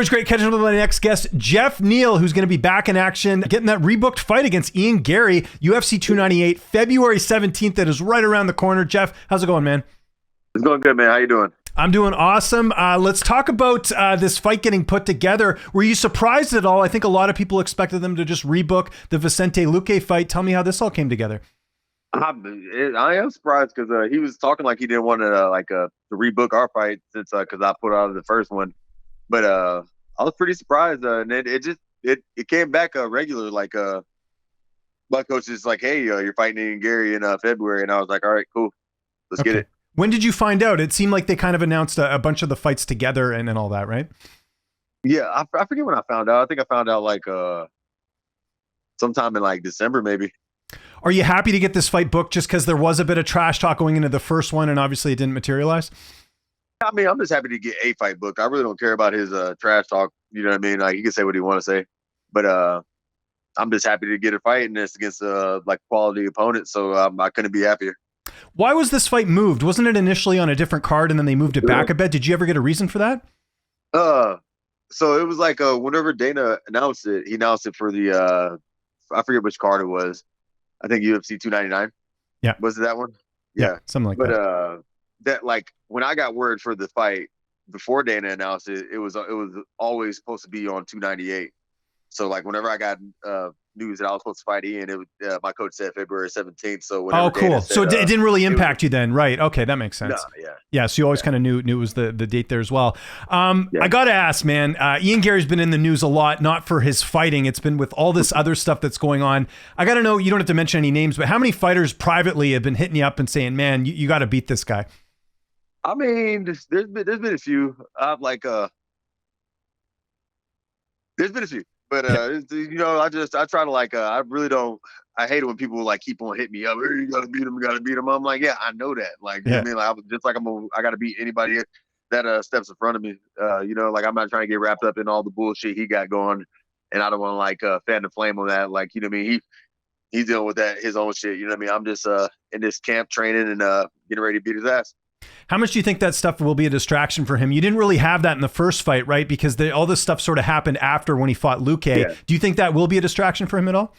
Always great catching up with my next guest, Geoff Neal, who's going to be back in action, getting that rebooked fight against Ian Garry, UFC 298, February 17th. That is right around the corner. Geoff, how's it going, man? It's going good, man. How you doing? I'm doing awesome. Let's talk about this fight getting put together. Were you surprised at all? I think a lot of people expected them to just rebook the Vicente Luque fight. Tell me how this all came together. I am surprised because he was talking like he didn't want to to rebook our fight since because I put out the first one, but I was pretty surprised and it came back regular my coach is like, hey, you're fighting Ian Garry in February, and I was like, all right, cool, let's get it. When did you find out? It seemed like they kind of announced a bunch of the fights together and all that, right? Yeah, I forget when I found out. I think I found out sometime in December maybe. Are you happy to get this fight booked just because there was a bit of trash talk going into the first one and obviously it didn't materialize? I mean, I'm just happy to get a fight booked. I really don't care about his trash talk. You know what I mean? Like, he can say what he want to say, but I'm just happy to get a fight, and it's against quality opponent. So I couldn't be happier. Why was this fight moved? Wasn't it initially on a different card and then they moved it back a bit? Did you ever get a reason for that? So it was whenever Dana announced it, he announced it for the I forget which card it was. I think UFC 299. Yeah. Was it that one? Yeah, something like that. But when I got word for the fight before Dana announced it, it was always supposed to be on 298. So whenever I got news that I was supposed to fight Ian, my coach said February 17th. So cool. Dana said, so it didn't really impact you then, right? Okay, that makes sense. No, Yeah, so you always kind of knew it was the date there as well. I got to ask, man, Ian Garry's been in the news a lot, not for his fighting. It's been with all this other stuff that's going on. I got to know, you don't have to mention any names, but how many fighters privately have been hitting you up and saying, man, you got to beat this guy? I mean, there's been a few. There's been a few. But I try to I really don't. I hate it when people hate on hitting me up. Hey, you gotta beat him. I'm like, yeah, I know that. You know what I mean? I gotta beat anybody that steps in front of me. I'm not trying to get wrapped up in all the bullshit he got going, and I don't want to fan the flame on that. You know what I mean? He's dealing with that his own shit. You know what I mean? I'm just in this camp training and getting ready to beat his ass. How much do you think that stuff will be a distraction for him? You didn't really have that in the first fight, right? Because all this stuff sort of happened after when he fought Luque. Yeah. Do you think that will be a distraction for him at all?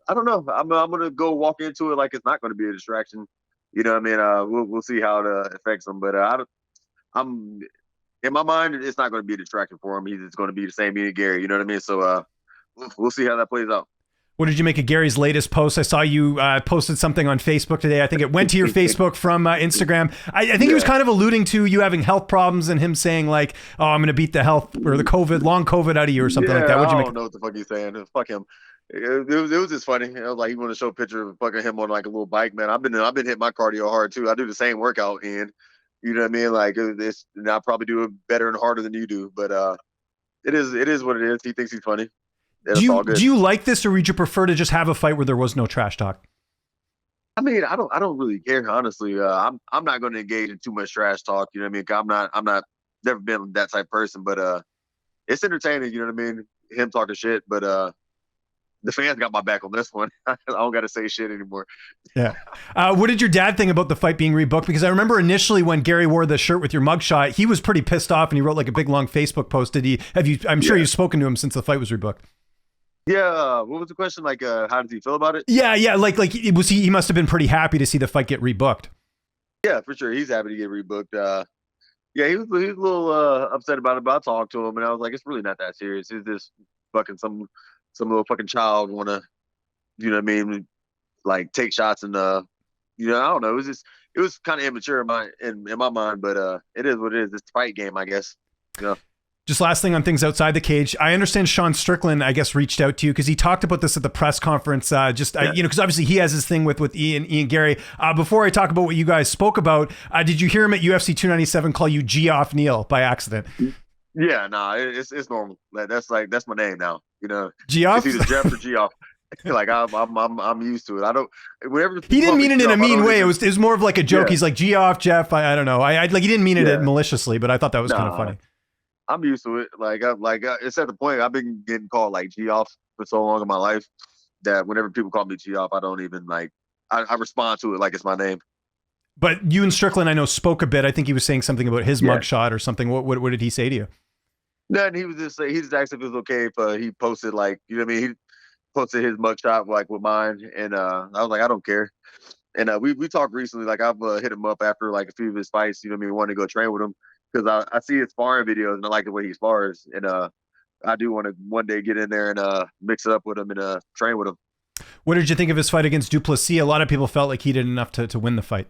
I don't know. I'm going to go walk into it like it's not going to be a distraction. You know what I mean? We'll see how it affects him. But I'm in my mind, it's not going to be a distraction for him. He's going to be the same Ian Garry. You know what I mean? So we'll see how that plays out. What did you make of Gary's latest post? I saw you posted something on Facebook today. I think it went to your Facebook from Instagram. I think he was kind of alluding to you having health problems and him saying oh, I'm going to beat the health or the long COVID out of you or something like that. I don't know what the fuck he's saying. Fuck him. It was just funny. It was he wanted to show a picture of fucking him on a little bike, man. I've been hitting my cardio hard too. I do the same workout, and you know what I mean? And I probably do it better and harder than you do, but it is what it is. He thinks he's funny. Do you like this, or would you prefer to just have a fight where there was no trash talk? I mean, I don't really care, honestly. I'm not going to engage in too much trash talk. You know what I mean? I'm not never been that type of person, but it's entertaining. You know what I mean? Him talking shit, but the fans got my back on this one. I don't got to say shit anymore. Yeah. What did your dad think about the fight being rebooked? Because I remember initially when Garry wore the shirt with your mugshot, he was pretty pissed off and he wrote a big long Facebook post. I'm sure you've spoken to him since the fight was rebooked. Yeah, what was the question? How does he feel about it? Yeah, he must have been pretty happy to see the fight get rebooked. Yeah, for sure. He's happy to get rebooked. Yeah, he was a little upset about it, but I talked to him and I was like, it's really not that serious. It's just fucking some little fucking child want to, you know what I mean, take shots and I don't know. It was kind of immature in my mind, but it is what it is. It's a fight game, I guess. You know. Just last thing on things outside the cage. I understand Sean Strickland, I guess, reached out to you because he talked about this at the press conference. Because obviously he has his thing with Ian Garry. Before I talk about what you guys spoke about, did you hear him at UFC 297 call you Geoff Neal by accident? Yeah, it's normal. That's my name now. You know, Geoff. It's either Jeff or Geoff. I'm used to it. I don't. Whenever he didn't mean it in a mean way. It was more of a joke. Yeah. He's like Geoff, Jeff. I don't know. He didn't mean it maliciously, but I thought that was kind of funny. I'm used to it. It's at the point I've been getting called Geoff for so long in my life that whenever people call me Geoff, I don't even I respond to it like it's my name. But you and Strickland, I know, spoke a bit. I think he was saying something about his mugshot or something. What did he say to you? Then he just asked if it was okay if he posted like, you know what I mean? He posted his mugshot like with mine, and I was like, I don't care. And we talked recently. Like I've hit him up after like a few of his fights. You know what I mean? Wanted to go train with him because I see his sparring videos and I like the way he spars. And I do want to one day get in there and mix it up with him and train with him. What did you think of his fight against Du Plessis? A lot of people felt like he did enough to win the fight.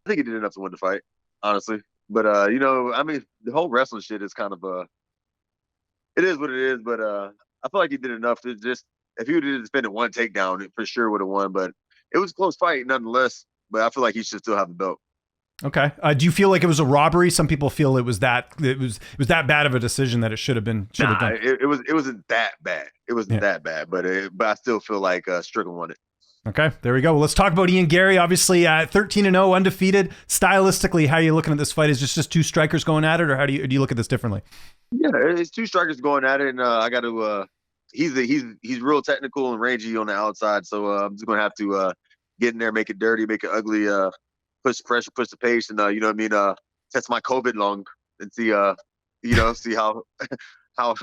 I think he did enough to win the fight, honestly. But you know, I mean, the whole wrestling shit is kind of it is what it is. But I feel like he did enough to just if he would have defended one takedown, it for sure would have won. But it was a close fight nonetheless. But I feel like he should still have the belt. Okay. Do you feel like it was a robbery? Some people feel it was that that bad of a decision that it should have been. It wasn't that bad. It wasn't that bad. But I still feel like Strickland won it. Okay, there we go. Well, let's talk about Ian Garry. Obviously, 13-0, undefeated. Stylistically, how are you looking at this fight? Is this just two strikers going at it, or do you look at this differently? Yeah, it's two strikers going at it, and I got to. He's real technical and rangy on the outside, so I'm just gonna have to get in there, make it dirty, make it ugly, push the pressure, push the pace, and you know what I mean. Test my COVID lung and see see how how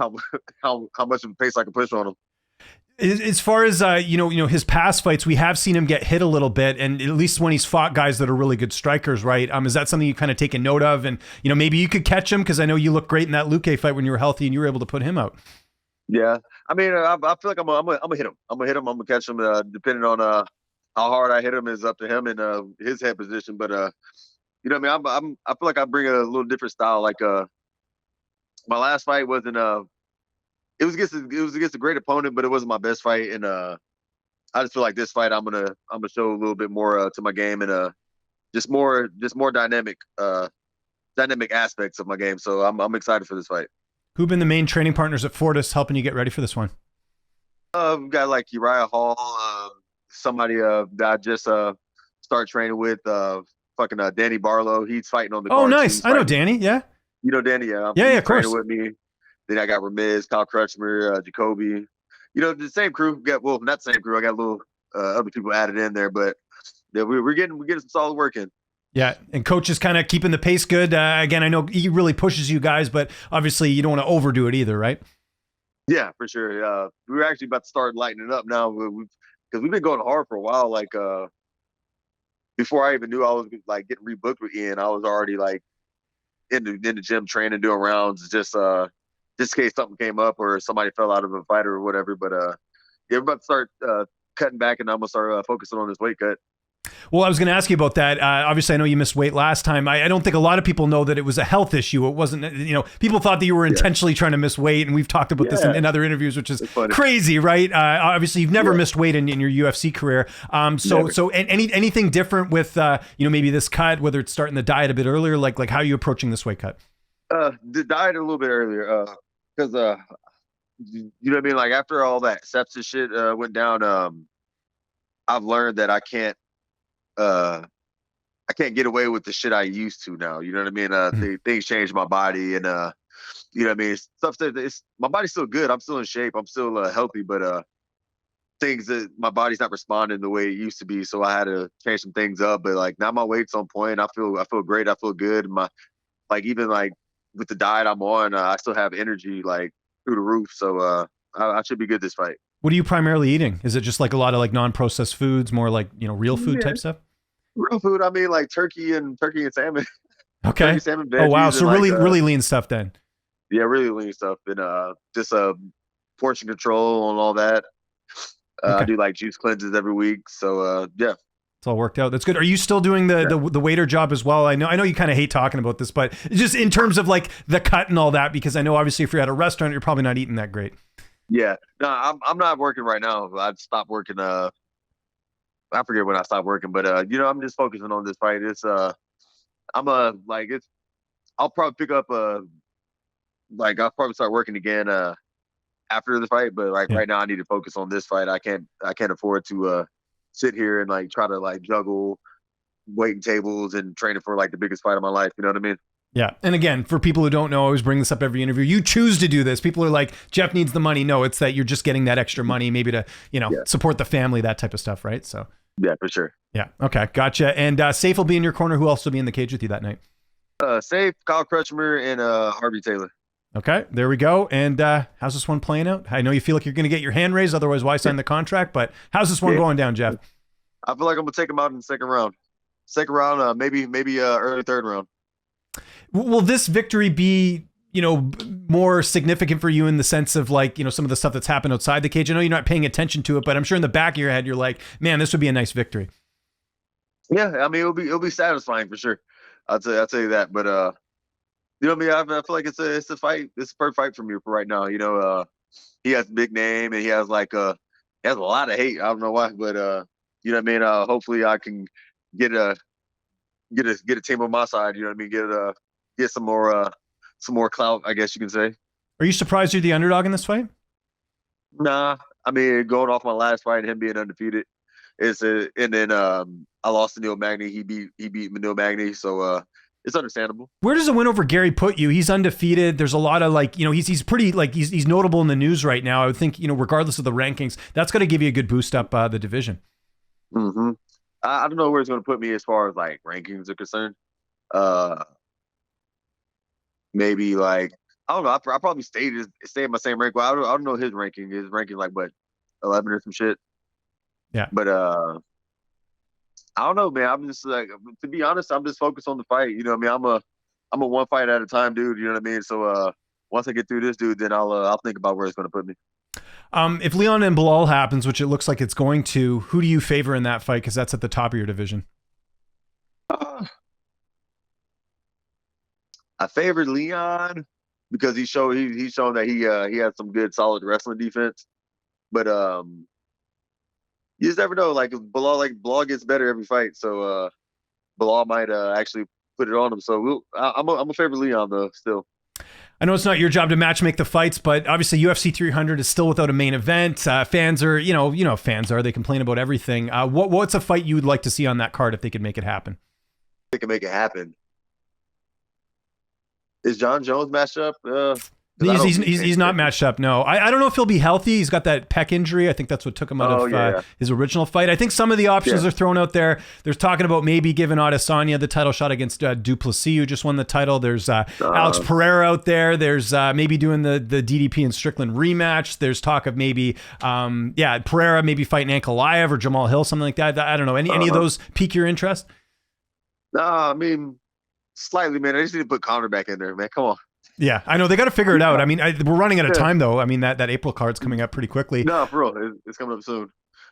much of a pace I can push on him. As far as his past fights, we have seen him get hit a little bit, and at least when he's fought guys that are really good strikers, right? Is that something you kind of take a note of? And maybe you could catch him because I know you look great in that Luque fight when you were healthy and you were able to put him out. Yeah, I mean, I feel like I'm gonna hit him. I'm gonna hit him. I'm gonna catch him. Depending on how hard I hit him is up to him and his head position. But you know what I mean? I feel like I bring a little different style. Like my last fight wasn't it was against a great opponent, but it wasn't my best fight. And I just feel like this fight I'm gonna show a little bit more to my game and just more dynamic aspects of my game. So I'm excited for this fight. Who've been the main training partners at Fortis helping you get ready for this one? We've got like Uriah Hall, somebody that I just started training with, Danny Barlow. He's fighting on the card. Oh, nice. I know Danny. Yeah. You know Danny, yeah. Yeah, of course. With me. Then I got Ramiz, Kyle Crutchmer, Jacoby. The same crew. Not the same crew. I got a little other people added in there, but yeah, we're getting some solid work in. Yeah, and coach is kind of keeping the pace good. Again, I know he really pushes you guys, but obviously you don't want to overdo it either, right? Yeah, for sure. We were actually about to start lightening up now because we've been going hard for a while. Like before I even knew I was like getting rebooked with Ian, I was already like in the gym training, doing rounds, just in case something came up or somebody fell out of a fight or whatever. But yeah, we're about to start cutting back, and I'm gonna start focusing on this weight cut. Well, I was going to ask you about that. Obviously, I know you missed weight last time. I don't think a lot of people know that it was a health issue. It wasn't, people thought that you were intentionally trying to miss weight, and we've talked about this in other interviews, which is crazy, right? Obviously, you've never missed weight in your UFC career. So anything different with, maybe this cut, whether it's starting the diet a bit earlier, like how are you approaching this weight cut? The diet a little bit earlier, because you know what I mean? Like after all that sepsis shit went down, I've learned that I can't get away with the shit I used to now. You know what I mean? Things changed my body, and you know what I mean? My body's still good. I'm still in shape. I'm still healthy, but things that my body's not responding the way it used to be. So I had to change some things up. But like now my weight's on point. I feel great. I feel good. Even with the diet I'm on, I still have energy like through the roof. So I should be good this fight. What are you primarily eating? Is it just like a lot of like non-processed foods, more like, real food type stuff? Real food. I mean, like turkey and salmon. Okay. Turkey, salmon, veggies, wow. So really lean stuff then. Yeah, really lean stuff. And just portion control and all that. Okay. I do like juice cleanses every week. So yeah. It's all worked out. That's good. Are you still doing the waiter job as well? I know you kind of hate talking about this, but just in terms of like the cut and all that, because I know obviously if you're at a restaurant, you're probably not eating that great. Yeah, no, I'm not working right now. I've stopped working. I forget when I stopped working, but I'm just focusing on this fight. It's I'll probably pick up I'll probably start working again after the fight. But right now, I need to focus on this fight. I can't afford to sit here and like try to like juggle waiting tables and training for like the biggest fight of my life. You know what I mean? Yeah. And again, for people who don't know, I always bring this up every interview. You choose to do this. People are like, Geoff needs the money. No, it's that you're just getting that extra money, maybe to, support the family, that type of stuff. Right. So. Yeah, for sure. Yeah. Okay. Gotcha. And Safe will be in your corner. Who else will be in the cage with you that night? Safe, Kyle Crutchmer, and Harvey Taylor. Okay, there we go. And how's this one playing out? I know you feel like you're going to get your hand raised, otherwise why sign the contract? But how's this one going down, Geoff? I feel like I'm gonna take him out in the second round. Second round, maybe early third round. Will this victory be, more significant for you in the sense of like, some of the stuff that's happened outside the cage? I know you're not paying attention to it, but I'm sure in the back of your head, you're like, man, this would be a nice victory. Yeah, I mean, it'll be satisfying for sure. I'll tell you that. But you know what I mean? I feel like it's a fight. It's a perfect fight for me for right now. He has a big name and he has he has a lot of hate. I don't know why, but you know what I mean? Hopefully I can get a team on my side, you know what I mean? Get some more clout, I guess you can say. Are you surprised you're the underdog in this fight? Nah, I mean, going off my last fight and him being undefeated, and then I lost to Neil Magny. He beat Neil Magny, so it's understandable. Where does a win over Garry put you? He's undefeated. There's a lot of he's pretty he's notable in the news right now. I would think regardless of the rankings, that's going to give you a good boost up the division. Mm-hmm. I don't know where it's going to put me as far as like rankings are concerned. Maybe I don't know. I probably stay in my same rank. Well, I don't know his ranking. His ranking like what 11 or some shit. Yeah. But I don't know, man. I'm just to be honest, I'm just focused on the fight. You know what I mean? I'm a one fight at a time, dude. You know what I mean? So once I get through this, dude, then I'll think about where it's going to put me. If Leon and Belal happens, which it looks like it's going to, who do you favor in that fight? Because that's at the top of your division. I favored Leon because he's shown that he has some good solid wrestling defense. But you just never know. Like Belal gets better every fight, so Belal might actually put it on him. So I'm a favorite Leon though still. I know it's not your job to matchmake the fights, but obviously UFC 300 is still without a main event. Fans are, fans are. They complain about everything. What's a fight you would like to see on that card if they could make it happen? They can make it happen. Is John Jones matched up? He's not matched up. No, I don't know if he'll be healthy. He's got that pec injury. I think that's what took him out of his original fight. I think some of the options are thrown out there. There's talking about maybe giving Adesanya the title shot against Du Plessis, who just won the title. There's Alex Pereira out there. There's maybe doing the DDP and Strickland rematch. There's talk of maybe Pereira maybe fighting Ankalaev or Jamal Hill, something like that. I don't know. Any of those pique your interest? No, I mean slightly, man. I just need to put Conor back in there, man. Come on. Yeah, I know they got to figure it out. I mean, we're running out of time though. I mean, that April card's coming up pretty quickly. No, for real, it's coming up soon.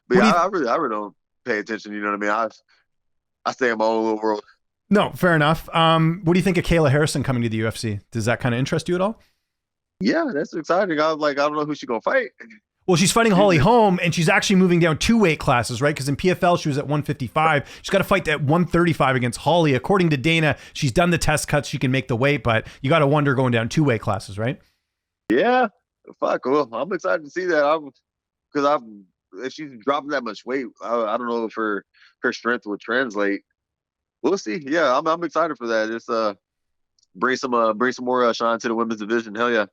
But I really don't pay attention. You know what I mean? I stay in my own little world. No, fair enough. What do you think of Kayla Harrison coming to the UFC? Does that kind of interest you at all? Yeah, that's exciting. I don't know who she's gonna fight. Well, she's fighting Holly Holm, and she's actually moving down 2 weight classes, right? Because in PFL, she was at 155. She's got to fight at 135 against Holly. According to Dana, she's done the test cuts. She can make the weight, but you got to wonder going down 2 weight classes, right? Yeah. Fuck. Well, I'm excited to see that. If she's dropping that much weight, I don't know if her strength would translate. We'll see. Yeah, I'm excited for that. Just bring some more shine to the women's division. Hell yeah.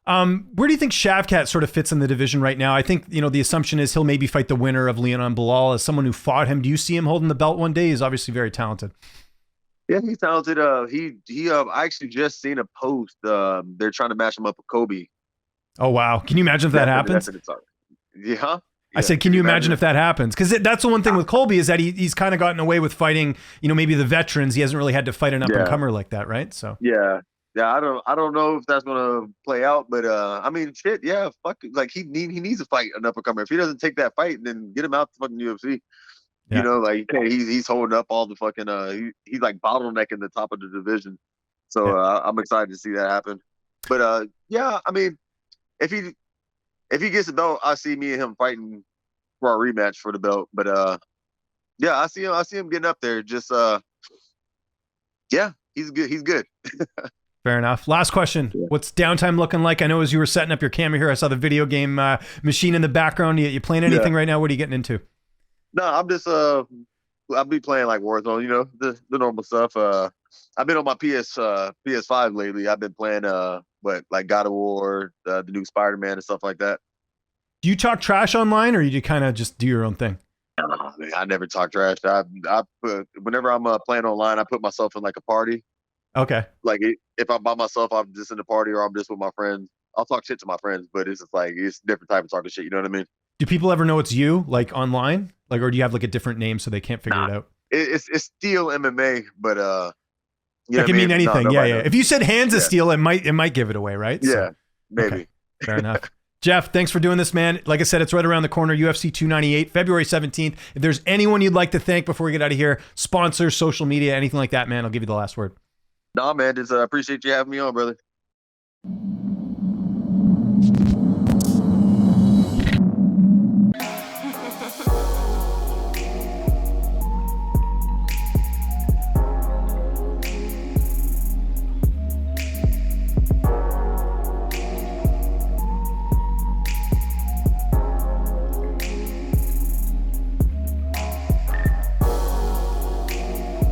Where do you think Shavkat sort of fits in the division right now? I think, the assumption is he'll maybe fight the winner of Leon and Belal as someone who fought him. Do you see him holding the belt one day? He's obviously very talented. Yeah, he's talented. I actually just seen a post. They're trying to match him up with Colby. Oh, wow. Can you imagine if that happens? Yeah. I said, can you imagine if that happens? Because that's the one thing with Colby is that he's kind of gotten away with fighting, maybe the veterans. He hasn't really had to fight an up-and-comer like that, right? So yeah. Yeah, I don't know if that's gonna play out, but I mean, shit, yeah, fuck, like he needs to fight an up-and-comer. If he doesn't take that fight, then get him out the fucking UFC. Yeah. He's holding up all the fucking he's like bottlenecking the top of the division. So I'm excited to see that happen. But yeah, I mean, if he gets the belt, I see me and him fighting for our rematch for the belt. But yeah, I see him getting up there. Just yeah, he's good. He's good. Fair enough. Last question. Yeah. What's Downtime looking like? I know as you were setting up your camera here, I saw the video game machine in the background. You playing anything right now? What are you getting into? No, I'm just I'll be playing like Warzone, the normal stuff. I've been on my PS5 lately. I've been playing like God of War, the new Spider-Man and stuff like that. Do you talk trash online, or you kind of just do your own thing? I never talk trash. Whenever I'm playing online, I put myself in like a party. Okay. Like if I'm by myself, I'm just in the party, or I'm just with my friends. I'll talk shit to my friends, but it's just like it's a different type of talking shit. You know what I mean? Do people ever know it's you, like online, like, or do you have like a different name so they can't figure it out? It's still MMA, but you know That can mean anything. Yeah. knows. If you said hands of steel, it might give it away, right? Yeah, so, maybe. Okay. Fair enough. Geoff, thanks for doing this, man. Like I said, it's right around the corner, UFC 298, February 17th. If there's anyone you'd like to thank before we get out of here, sponsors, social media, anything like that, man, I'll give you the last word. Nah, man, just appreciate you having me on, brother.